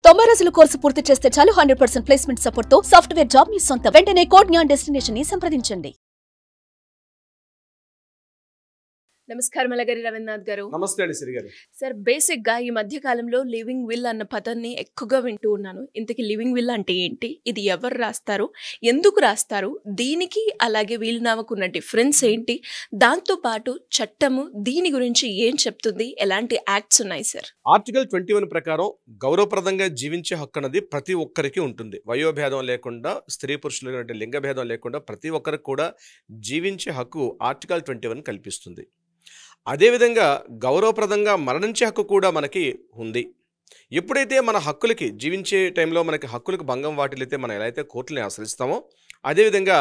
90 రోజుల కోర్సు పూర్తి చేస్తే చాలు 100% ప్లేస్మెంట్ సపోర్ట్ తో సాఫ్ట్వేర్ జాబ్ మీ సొంతం. వెంటనే కోడ్ జ్ఞాన్ డెస్టినేషన్ ని సంప్రదించండి. నమస్కారం అలగరి రవీంద్రనాథ్ గారు. నమస్తే అండి సిరి గారు. సార్, బేసిక్ గా ఈ మధ్య కాలంలో లివింగ్ విల్ అన్న పదాన్ని ఎక్కువగా వింటూ ఉన్నాను. ఇంతకీ లివింగ్ విల్ అంటే ఏంటి? ఇది ఎవరు రాస్తారు? ఎందుకు రాస్తారు? దీనికి అలాగే వీలునామాకు ఉన్న డిఫరెన్స్ ఏంటి? దాంతో పాటు చట్టము దీని గురించి ఏం చెప్తుంది? ఎలాంటి యాక్ట్స్ ఉన్నాయి సార్? ఆర్టికల్ 21 ప్రకారం గౌరవప్రదంగా జీవించే హక్కు అనేది ప్రతి ఒక్కరికి ఉంటుంది. వయోభేదం లేకుండా, స్త్రీ పురుషులు అంటే లింగ భేదం లేకుండా ప్రతి ఒక్కరికి కూడా జీవించే హక్కు ఆర్టికల్ 21 కల్పిస్తుంది. అదేవిధంగా గౌరవప్రదంగా మరణించే హక్కు కూడా మనకి ఉంది. ఎప్పుడైతే మన హక్కులకి జీవించే టైంలో మనకి హక్కులకు భంగం వాటిల్లైతే మనం ఎలా అయితే కోర్టుని ఆశ్రయిస్తామో, అదేవిధంగా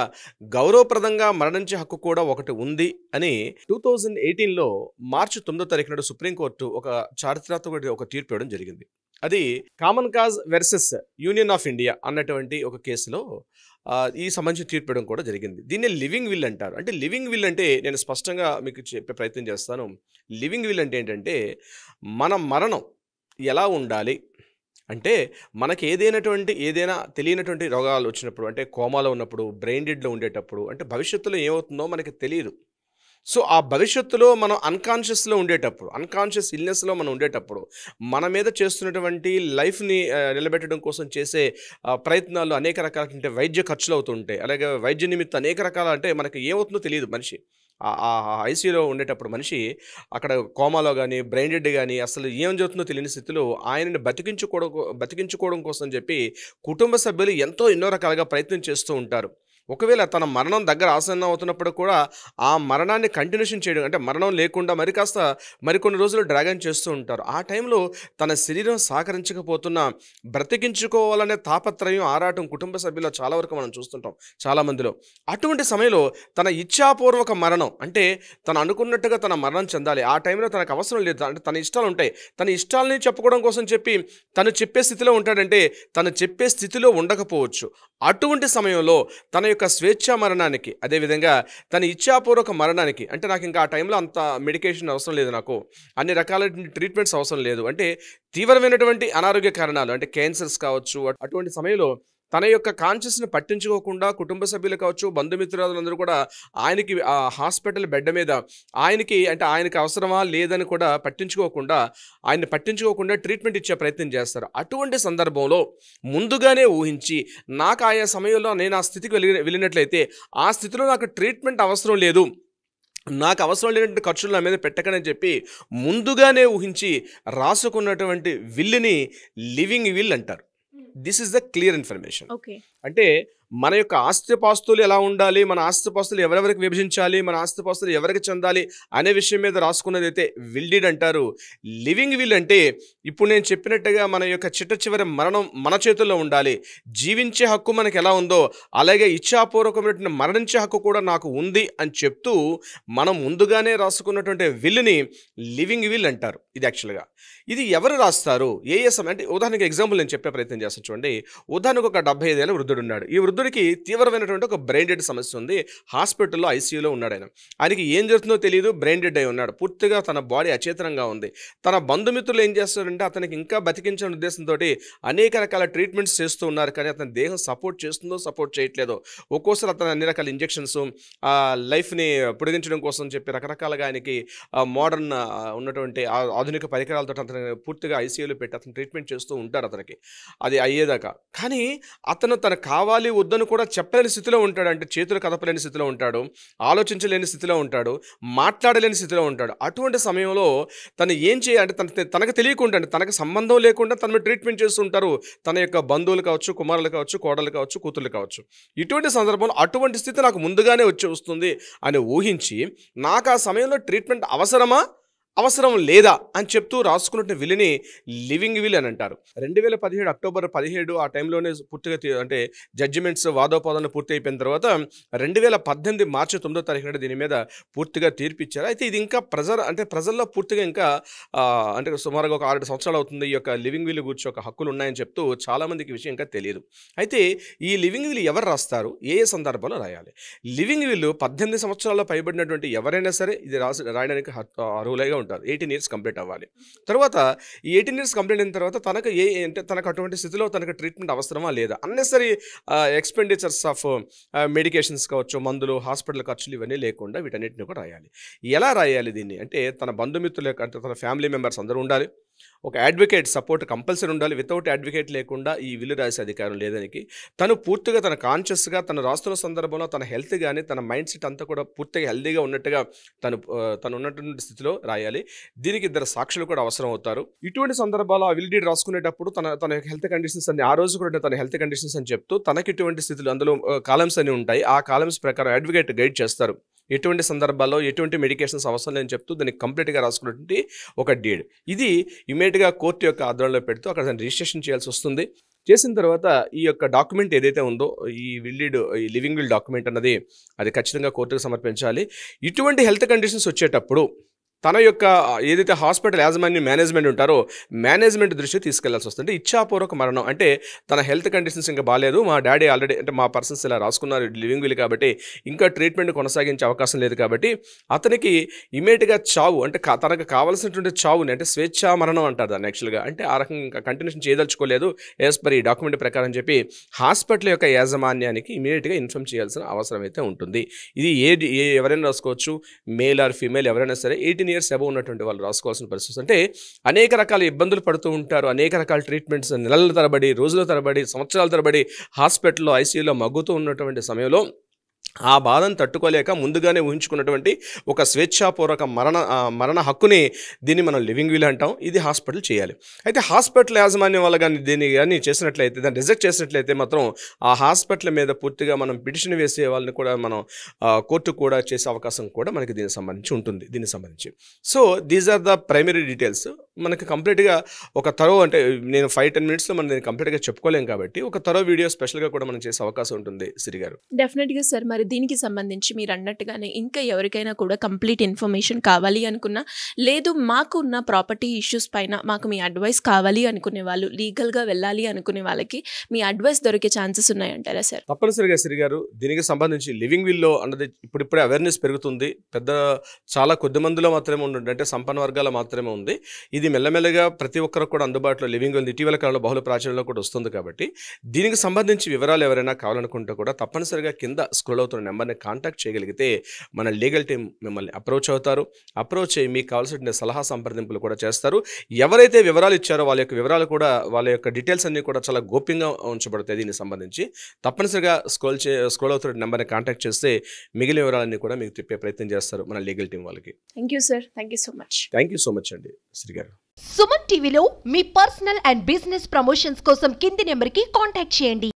గౌరవప్రదంగా మరణించే హక్కు కూడా ఒకటి ఉంది అని 2018లో మార్చి 9వ తారీఖు నాడు సుప్రీంకోర్టు ఒక చారిత్రాత్మక ఒక తీర్పు ఇవ్వడం జరిగింది. అది common cause versus union of India అన్నటువంటి ఒక కేసులో ఈ సంబంధించిన తీర్పు ఇవ్వడం కూడా జరిగింది. దీన్ని లివింగ్ విల్ అంటారు. అంటే లివింగ్ విల్ అంటే నేను స్పష్టంగా మీకు చెప్పే ప్రయత్నం చేస్తాను. లివింగ్ విల్ అంటే ఏంటంటే మన మరణం ఎలా ఉండాలి అంటే, మనకి ఏదైనా తెలియనటువంటి రోగాలు వచ్చినప్పుడు, అంటే కోమాలో ఉన్నప్పుడు, బ్రెయిన్ డెడ్లో ఉండేటప్పుడు, అంటే భవిష్యత్తులో ఏమవుతుందో మనకి తెలియదు. సో ఆ భవిష్యత్తులో మనం అన్కాన్షియస్లో ఉండేటప్పుడు, అన్కాన్షియస్ ఇల్నెస్లో మనం ఉండేటప్పుడు, మన మీద చేస్తున్నటువంటి లైఫ్ని నిలబెట్టడం కోసం చేసే ప్రయత్నాలు అనేక రకాల వైద్య ఖర్చులు అవుతుంటాయి. అలాగే వైద్య నిమిత్తం అనేక రకాల, అంటే మనకి ఏమవుతుందో తెలియదు. మనిషి ఐసీయూలో ఉండేటప్పుడు మనిషి అక్కడ కోమాలో కానీ, బ్రెయిన్ డెడ్ కానీ, అసలు ఏం జరుగుతుందో తెలియని స్థితిలో ఆయనని బతికించుకోవడం కోసం చెప్పి కుటుంబ సభ్యులు ఎన్నో రకాలుగా ప్రయత్నం చేస్తూ ఉంటారు. ఒకవేళ తన మరణం దగ్గర ఆసన్నం అవుతున్నప్పుడు కూడా ఆ మరణాన్ని కంటిన్యూషన్ చేయడం, అంటే మరణం లేకుండా మరికొన్ని రోజులు డ్రాగన్ చేస్తూ ఉంటారు. ఆ టైంలో తన శరీరం సహకరించకపోతున్నా బ్రతికించుకోవాలనే తాపత్రయం, ఆరాటం కుటుంబ సభ్యుల్లో చాలా వరకు మనం చూస్తుంటాం చాలామందిలో. అటువంటి సమయంలో తన ఇచ్ఛాపూర్వక మరణం, అంటే తను అనుకున్నట్టుగా తన మరణం చెందాలి, ఆ టైంలో తనకు అవసరం లేదు, అంటే తన ఇష్టాలు ఉంటాయి, తన ఇష్టాలని చెప్పుకోవడం కోసం చెప్పి తను చెప్పే స్థితిలో ఉంటాడంటే తను చెప్పే స్థితిలో ఉండకపోవచ్చు. అటువంటి సమయంలో తన యొక్క స్వేచ్ఛా మరణానికి, అదేవిధంగా తన ఇచ్ఛాపూర్వక మరణానికి, అంటే నాకు ఇంకా ఆ టైంలో అంత మెడికేషన్ అవసరం లేదు, నాకు అన్ని రకాల ట్రీట్మెంట్స్ అవసరం లేదు, అంటే తీవ్రమైనటువంటి అనారోగ్య కారణాలు, అంటే క్యాన్సర్స్ కావచ్చు, అటువంటి సమయంలో తన యొక్క కాన్షియస్ని పట్టించుకోకుండా కుటుంబ సభ్యులు కావచ్చు, బంధుమిత్రులందరూ కూడా ఆయనకి ఆ హాస్పిటల్ బెడ్ మీద ఆయనకి అవసరమా లేదని కూడా పట్టించుకోకుండా ట్రీట్మెంట్ ఇచ్చే ప్రయత్నం చేస్తారు. అటువంటి సందర్భంలో ముందుగానే ఊహించి, నాకు ఆయా సమయంలో నేను ఆ స్థితికి వెళ్ళినట్లయితే ఆ స్థితిలో నాకు ట్రీట్మెంట్ అవసరం లేదు, నాకు అవసరం లేనటువంటి ఖర్చులు నా మీద పెట్టకని చెప్పి ముందుగానే ఊహించి రాసుకున్నటువంటి విల్లుని లివింగ్ విల్ అంటారు. This is the clear information. అంటే మన యొక్క ఆస్తిపాస్తులు ఎలా ఉండాలి, మన ఆస్తిపాస్తులు ఎవరెవరికి విభజించాలి, మన ఆస్తిపాస్తులు ఎవరికి చెందాలి అనే విషయం మీద రాసుకున్నది అయితే విల్ డీడ్ అంటారు. లివింగ్ విల్ అంటే ఇప్పుడు నేను చెప్పినట్టుగా మన యొక్క చివరి మరణం మన చేతుల్లో ఉండాలి, జీవించే హక్కు మనకి ఎలా ఉందో అలాగే ఇచ్ఛాపూర్వకమైనటువంటి మరణించే హక్కు కూడా నాకు ఉంది అని చెప్తూ మనం ముందుగానే రాసుకున్నటువంటి విల్ని లివింగ్ విల్ అంటారు. ఇది యాక్చువల్గా ఇది ఎవరు రాస్తారు, ఏ సమయం అంటే ఉదాహరణకి ఎగ్జాంపుల్ నేను చెప్పే ప్రయత్నం చేస్తాను చూడండి. ఉదాహరణకు ఒక 75 ఏళ్ళ వృద్ధుడు ఉన్నాడు. ఈ వృద్ధుడికి తీవ్రమైనటువంటి ఒక బ్రెయిన్ డెడ్ సమస్య ఉంది. హాస్పిటల్లో ఐసీయూలో ఉన్నాడు. ఆయనకి ఏం జరుగుతుందో తెలియదు, బ్రెయిన్ డెడ్ అయి ఉన్నాడు. పూర్తిగా తన బాడీ అచేతనంగా ఉంది. తన బంధుమిత్రులు ఏం చేస్తారంటే అతనికి ఇంకా బతికించిన ఉద్దేశంతో అనేక రకాల ట్రీట్మెంట్స్ చేస్తూ ఉన్నారు. కానీ అతని దేహం సపోర్ట్ చేస్తుందో సపోర్ట్ చేయట్లేదో, ఒక్కోసారి అతను అన్ని రకాల ఇంజెక్షన్స్, లైఫ్ని పొడిగించడం కోసం చెప్పి రకరకాలుగా ఆయనకి మోడర్న్ ఉన్నటువంటి ఆధునిక పరికరాలతో అతను పూర్తిగా ఐసీయూలో పెట్టి అతను ట్రీట్మెంట్ చేస్తూ ఉంటారు అతనికి అది అయ్యేదాకా. కానీ అతను కావాలి వద్దని కూడా చెప్పలేని స్థితిలో ఉంటాడు. అంటే చేతులు కదపలేని స్థితిలో ఉంటాడు, ఆలోచించలేని స్థితిలో ఉంటాడు, మాట్లాడలేని స్థితిలో ఉంటాడు. అటువంటి సమయంలో తను ఏం చేయాలంటే తనకు తెలియకుండా, అంటే తనకు సంబంధం లేకుండా తను ట్రీట్మెంట్ చేస్తూ ఉంటారు తన యొక్క బంధువులు కావచ్చు, కుమారులు కావచ్చు, కోడలు కావచ్చు, కూతుర్లు కావచ్చు. ఇటువంటి సందర్భంలో అటువంటి స్థితి నాకు ముందుగానే వస్తుంది అని ఊహించి నాకు ఆ సమయంలో ట్రీట్మెంట్ అవసరం లేదా అని చెప్తూ రాసుకున్న విల్ని లివింగ్ విల్ అని అంటారు. 2017 అక్టోబర్ 17 ఆ టైంలోనే పూర్తిగా అంటే జడ్జిమెంట్స్ వాదోపాదనలు పూర్తి అయిపోయిన తర్వాత 2018 మార్చి 9వ తారీఖు నాడు దీని మీద పూర్తిగా తీర్పిచ్చారు. అయితే ఇది ఇంకా ప్రజల్లో పూర్తిగా ఇంకా అంటే సుమారుగా ఒక 6 సంవత్సరాలు అవుతుంది ఈ యొక్క లివింగ్ విల్ గురించి ఒక హక్కులు ఉన్నాయని చెప్తూ చాలామందికి విషయం ఇంకా తెలియదు. అయితే ఈ లివింగ్ విల్ ఎవరు రాస్తారు, ఏ సందర్భంలో రాయాలి? లివింగ్ విల్ 18 సంవత్సరాల్లో పైబడినటువంటి ఎవరైనా సరే ఇది రాయడానికి అర్హులుగా ఉంటారు. 18 ఇయర్స్ కంప్లీట్ అవ్వాలి. తర్వాత ఈ 18 ఇయర్స్ కంప్లీట్ అయిన తర్వాత తనకు అటువంటి స్థితిలో తనకు ట్రీట్మెంట్ అవసరమా లేదా, అన్నెసరీ ఎక్స్పెండిచర్స్ ఆఫ్ మెడికేషన్స్ కావచ్చు, మందులు, హాస్పిటల్ ఖర్చులు ఇవన్నీ లేకుండా వీటన్నిటిని కూడా రాయాలి. ఎలా రాయాలి దీన్ని అంటే తన బంధుమిత్రులు అంటే తన ఫ్యామిలీ మెంబర్స్ అందరూ ఉండాలి. ఒక అడ్వకేట్ సపోర్ట్ కంపల్సరీ ఉండాలి. వితౌట్ అడ్వకేట్ లేకుండా ఈ విల్లు రాసే అధికారం లేదానికి తను పూర్తిగా తన కాన్షియస్గా తను రాస్తున్న సందర్భంలో తన హెల్త్ కానీ తన మైండ్ సెట్ అంతా కూడా పూర్తిగా హెల్తీగా ఉన్నట్టుగా తను ఉన్నటువంటి స్థితిలో రాయాలి. దీనికి 2 సాక్షులు కూడా అవసరం అవుతారు. ఇటువంటి సందర్భాల్లో ఆ విల్ డీడ్ రాసుకునేటప్పుడు తన హెల్త్ కండిషన్స్ అన్ని ఆ రోజు కూడా తన హెల్త్ కండిషన్స్ అని చెప్తూ తనకి ఇటువంటి స్థితిలో అందులో కాలమ్స్ అని ఉంటాయి. ఆ కాలమ్స్ ప్రకారం అడ్వకేట్ గైడ్ చేస్తారు. ఎటువంటి సందర్భాల్లో ఎటువంటి మెడికేషన్స్ అవసరం లేని చెప్తూ దాన్ని కంప్లీట్గా రాసుకున్నటువంటి ఒక డీడ్. ఇది ఇమీడియట్గా కోర్టు యొక్క ఆధ్వర్యంలో పెడుతూ అక్కడ దాన్ని రిజిస్ట్రేషన్ చేయాల్సి వస్తుంది. చేసిన తర్వాత ఈ యొక్క డాక్యుమెంట్ ఏదైతే ఉందో ఈ లివింగ్ విల్ డాక్యుమెంట్ అన్నది అది ఖచ్చితంగా కోర్టుకు సమర్పించాలి. ఇటువంటి హెల్త్ కండిషన్స్ వచ్చేటప్పుడు తన యొక్క ఏదైతే హాస్పిటల్ యాజమాన్యం మేనేజ్మెంట్ ఉంటారో మేనేజ్మెంట్ దృష్టి తీసుకెళ్లాల్సి వస్తుంది. ఇచ్ఛాపూర్వక మరణం అంటే తన హెల్త్ కండిషన్స్ ఇంకా బాగాలేదు, మా డాడీ ఆల్రెడీ అంటే మా పర్సన్స్ ఇలా రాసుకున్నారు లివింగ్ విల్ కాబట్టి ఇంకా ట్రీట్మెంట్ కొనసాగించే అవకాశం లేదు కాబట్టి అతనికి ఇమీడియట్గా చావు అంటే తనకు కావాల్సినటువంటి చావుని అంటే స్వేచ్ఛా మరణం అంటారు దాన్ని యాక్చువల్గా, అంటే ఆ రకంగా ఇంకా కంటిన్యూషన్ చేయదలుచుకోలేదు యాజ్ పర్ ఈ డాక్యుమెంట్ ప్రకారం చెప్పి హాస్పిటల్ యొక్క యాజమాన్యానికి ఇమీడియట్గా ఇన్ఫార్మ్ చేయాల్సిన అవసరం అయితే ఉంటుంది. ఇది ఎవరైనా రాసుకోవచ్చు, మేల్ ఆర్ ఫీమేల్ ఎవరైనా సరే 18 ఇయర్స్ అబవ్ ఉన్నటువంటి వాళ్ళు రాసుకోవాల్సిన పరిస్థితి. అంటే అనేక రకాల ఇబ్బందులు పడుతూ ఉంటారు, అనేక రకాల ట్రీట్మెంట్స్ నెలల తరబడి, రోజుల తరబడి, సంవత్సరాల తరబడి హాస్పిటల్లో ఐసీయూలో మగ్గుతూ ఉన్నటువంటి సమయంలో ఆ బాధను తట్టుకోలేక ముందుగానే ఊహించుకున్నటువంటి ఒక స్వేచ్ఛాపూర్వక మరణ హక్కుని దీన్ని మనం లివింగ్ విల్ అంటాం. ఇది హాస్పిటల్ చేయాలి. అయితే హాస్పిటల్ యాజమాన్యం వల్ల కానీ దీన్ని కానీ చేసినట్లయితే, దాన్ని రిజెక్ట్ చేసినట్లయితే మాత్రం ఆ హాస్పిటల్ మీద పూర్తిగా మనం పిటిషన్ వేసే వాళ్ళని కూడా మనం కోర్టు కూడా చేసే అవకాశం కూడా మనకి దీనికి సంబంధించి ఉంటుంది. దీనికి సంబంధించి so these are the primary details. మనకి కంప్లీట్గా ఒక అంటే నేను 5-10 మినిట్స్లో మనం దీన్ని కంప్లీట్గా చెప్పుకోలేం కాబట్టి ఒక వీడియో స్పెషల్గా కూడా మనం చేసే అవకాశం ఉంటుంది. సిరి గారు డెఫినెట్గా సార్. మరి దీనికి సంబంధించి మీరు అన్నట్టుగానే ఇంకా ఎవరికైనా కూడా కంప్లీట్ ఇన్ఫర్మేషన్ కావాలి అనుకున్నా, లేదు మాకు ఉన్న ప్రాపర్టీ ఇష్యూస్ పైన మాకు మీ అడ్వైస్ కావాలి అనుకునే వాళ్ళు, లీగల్గా వెళ్ళాలి అనుకునే వాళ్ళకి మీ అడ్వైస్ దొరికే ఛాన్సెస్ ఉన్నాయంటారా సార్? తప్పనిసరిగా సిరి గారు. దీనికి సంబంధించి లివింగ్ విల్లో అన్నది ఇప్పుడిప్పుడే అవేర్నెస్ పెరుగుతుంది. చాలా కొద్ది మందిలో మాత్రమే ఉంటుంది, అంటే సంపన్న వర్గాల్లో మాత్రమే ఉంది. ఇది మెల్లమెల్లగా ప్రతి ఒక్కరికి కూడా అందుబాటులో లివింగ్ విల్ ఇటీవల కాలంలో బహుళ ప్రాచుర్యంలో కూడా వస్తుంది. కాబట్టి దీనికి సంబంధించి వివరాలు ఎవరైనా కావాలనుకుంటే కూడా తప్పనిసరిగా కింద స్క్రోల్ అవుతున్న నెంబర్ని కాంటాక్ట్ చేయగలిగితే మన లీగల్ టీం మిమ్మల్ని అప్రోచ్ అవుతారు. అప్రోచ్ అయ్యి మీకు కావాల్సిన సలహా సంప్రదింపులు కూడా చేస్తారు. ఎవరైతే వివరాలు ఇచ్చారో వాళ్ళ యొక్క వివరాలు కూడా, వాళ్ళ యొక్క డీటెయిల్స్ అన్నీ కూడా చాలా గోప్యంగా ఉంచబడతాయి. దీనికి సంబంధించి తప్పనిసరిగా స్క్రోల్ అవుతున్న నెంబర్ని కాంటాక్ట్ చేస్తే మిగిలిన వివరాలన్నీ కూడా మీకు తిప్పే ప్రయత్నం చేస్తారు మన లీగల్ టీం వాళ్ళకి. Thank you sir. Thank you so much. Thank you so much అండి శ్రీ గారు. సుమన్ టీవీలో మీ పర్సనల్ అండ్ బిజినెస్ ప్రమోషన్స్ కోసం కింది నెంబర్కి కాంటాక్ట్ చేయండి.